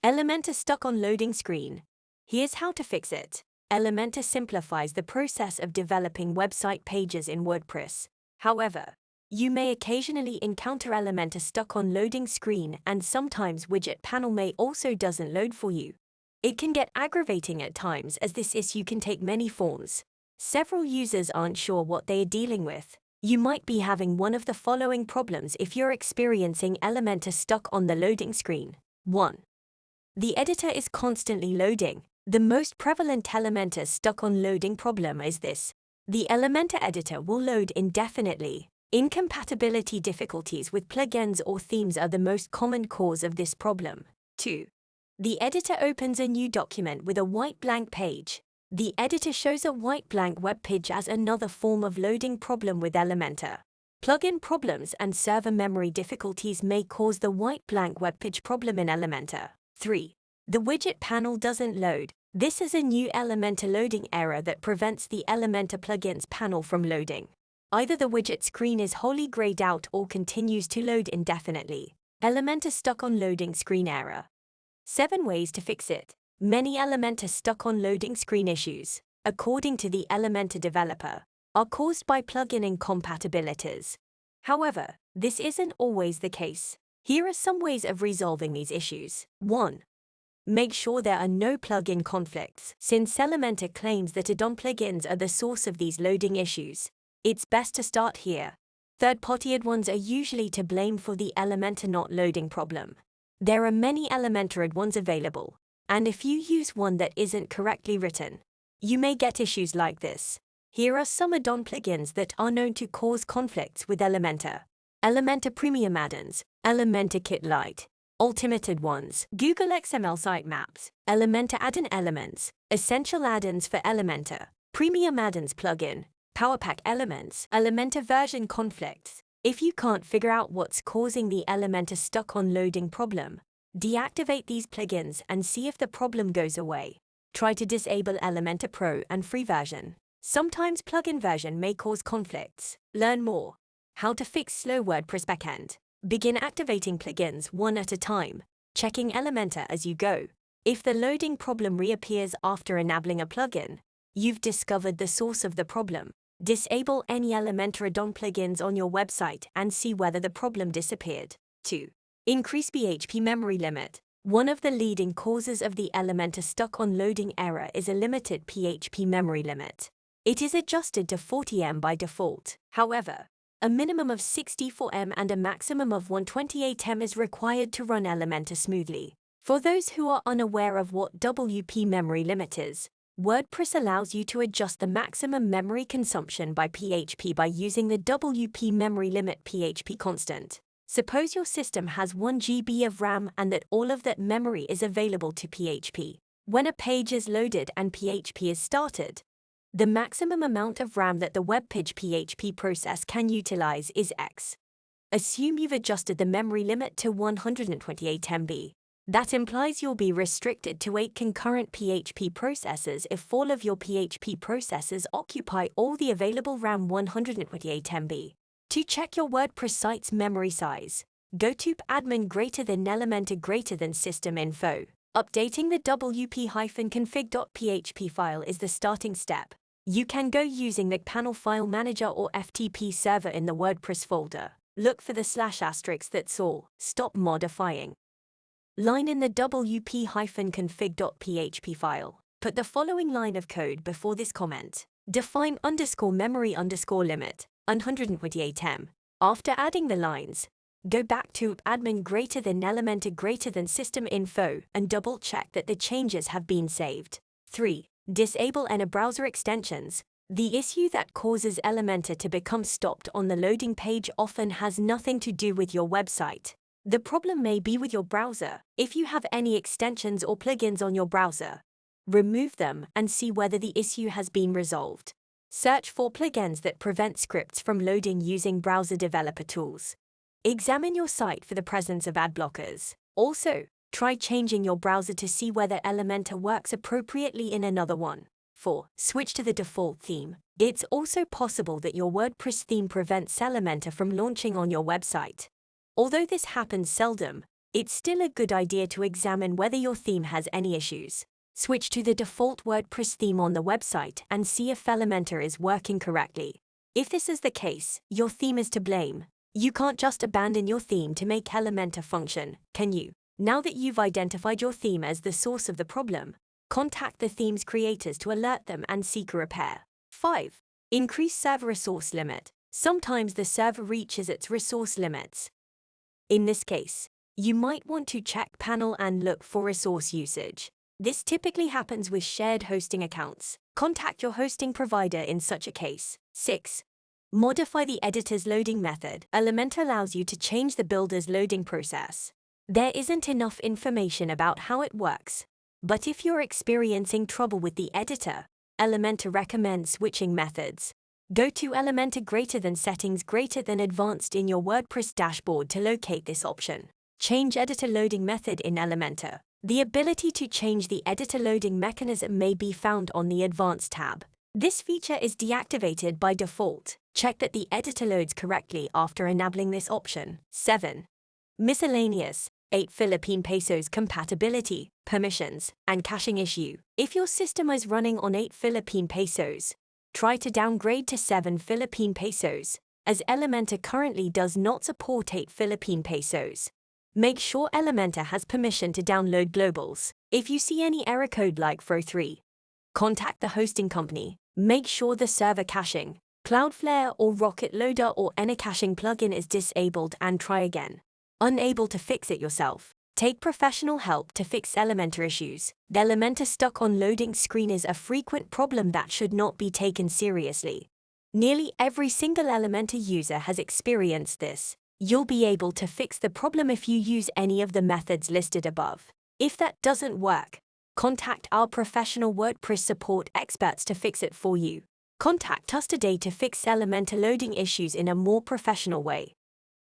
Elementor stuck on loading screen. Here's how to fix it. Elementor simplifies the process of developing website pages in WordPress. However, you may occasionally encounter Elementor stuck on loading screen, and sometimes widget panel may also doesn't load for you. It can get aggravating at times, as this issue can take many forms. Several users aren't sure what they are dealing with. You might be having one of the following problems if you're experiencing Elementor stuck on the loading screen. 1. The editor is constantly loading. The most prevalent Elementor stuck on loading problem is this. The Elementor editor will load indefinitely. Incompatibility difficulties with plugins or themes are the most common cause of this problem. 2. The editor opens a new document with a white blank page. The editor shows a white blank web page as another form of loading problem with Elementor. Plugin problems and server memory difficulties may cause the white blank web page problem in Elementor. 3. The widget panel doesn't load. This is a new Elementor loading error that prevents the Elementor plugins panel from loading. Either the widget screen is wholly grayed out or continues to load indefinitely. Elementor stuck on loading screen error. 7 ways to fix it. Many Elementor stuck on loading screen issues, according to the Elementor developer, are caused by plugin incompatibilities. However, this isn't always the case. Here are some ways of resolving these issues. 1. Make sure there are no plugin conflicts. Since Elementor claims that add-on plugins are the source of these loading issues, it's best to start here. Third-party add-ons are usually to blame for the Elementor not loading problem. There are many Elementor add-ons available, and if you use one that isn't correctly written, you may get issues like this. Here are some add-on plugins that are known to cause conflicts with Elementor. Elementor Premium add-ons, Elementor Kit Lite, Ultimate add-ons, Google XML sitemaps, Elementor add-in elements, Essential add-ins for Elementor, Premium add-ins plugin, PowerPack elements, Elementor version conflicts. If you can't figure out what's causing the Elementor stuck on loading problem, deactivate these plugins and see if the problem goes away. Try to disable Elementor Pro and free version. Sometimes plugin version may cause conflicts. Learn more. How to fix slow WordPress backend. Begin activating plugins one at a time, checking Elementor as you go. If the loading problem reappears after enabling a plugin, you've discovered the source of the problem. Disable any Elementor add-on plugins on your website and see whether the problem disappeared. 2. Increase PHP memory limit. One of the leading causes of the Elementor stuck on loading error is a limited PHP memory limit. It is adjusted to 40 MB by default. However, a minimum of 64 MB and a maximum of 128 MB is required to run Elementor smoothly. For those who are unaware of what WP memory limit is, WordPress allows you to adjust the maximum memory consumption by PHP by using the WP memory limit PHP constant. Suppose your system has 1 GB of RAM and that all of that memory is available to PHP. When a page is loaded and PHP is started, the maximum amount of RAM that the web page PHP process can utilize is X. Assume you've adjusted the memory limit to 128 MB. That implies you'll be restricted to 8 concurrent PHP processes if all of your PHP processes occupy all the available RAM 128 MB. To check your WordPress site's memory size, go to admin Elementor system info. Updating the wp-config.php file is the starting step. You can go using the panel file manager or FTP server in the WordPress folder. Look for the /* that's all. Stop modifying. Line in the wp-config.php file. Put the following line of code before this comment. Define _memory_limit, 128 MB. After adding the lines, go back to admin Elementor system info and double check that the changes have been saved. 3. Disable any browser extensions. The issue that causes Elementor to become stopped on the loading page often has nothing to do with your website. The problem may be with your browser. If you have any extensions or plugins on your browser, remove them and see whether the issue has been resolved. Search for plugins that prevent scripts from loading using browser developer tools. Examine your site for the presence of ad blockers. Also, try changing your browser to see whether Elementor works appropriately in another one. 4. Switch to the default theme. It's also possible that your WordPress theme prevents Elementor from launching on your website. Although this happens seldom, it's still a good idea to examine whether your theme has any issues. Switch to the default WordPress theme on the website and see if Elementor is working correctly. If this is the case, your theme is to blame. You can't just abandon your theme to make Elementor function, can you? Now that you've identified your theme as the source of the problem, contact the theme's creators to alert them and seek a repair. 5. Increase server resource limit. Sometimes the server reaches its resource limits. In this case, you might want to check panel and look for resource usage. This typically happens with shared hosting accounts. Contact your hosting provider in such a case. 6. Modify the editor's loading method. Elementor allows you to change the builder's loading process. There isn't enough information about how it works, but if you're experiencing trouble with the editor, Elementor recommends switching methods. Go to Elementor settings advanced in your WordPress dashboard to locate this option. Change editor loading method in Elementor. The ability to change the editor loading mechanism may be found on the Advanced tab. This feature is deactivated by default. Check that the editor loads correctly after enabling this option. 7. Miscellaneous. 8 Philippine pesos compatibility, permissions, and caching issue. If your system is running on 8 Philippine pesos, try to downgrade to 7 Philippine pesos, as Elementor currently does not support 8 Philippine pesos. Make sure Elementor has permission to download globals. If you see any error code like throw3, contact the hosting company. Make sure the server caching, Cloudflare or Rocket Loader or any caching plugin is disabled and try again. Unable to fix it yourself? Take professional help to fix Elementor issues. The Elementor stuck on loading screen is a frequent problem that should not be taken seriously. Nearly every single Elementor user has experienced this. You'll be able to fix the problem if you use any of the methods listed above. If that doesn't work, contact our professional WordPress support experts to fix it for you. Contact us today to fix Elementor loading issues in a more professional way.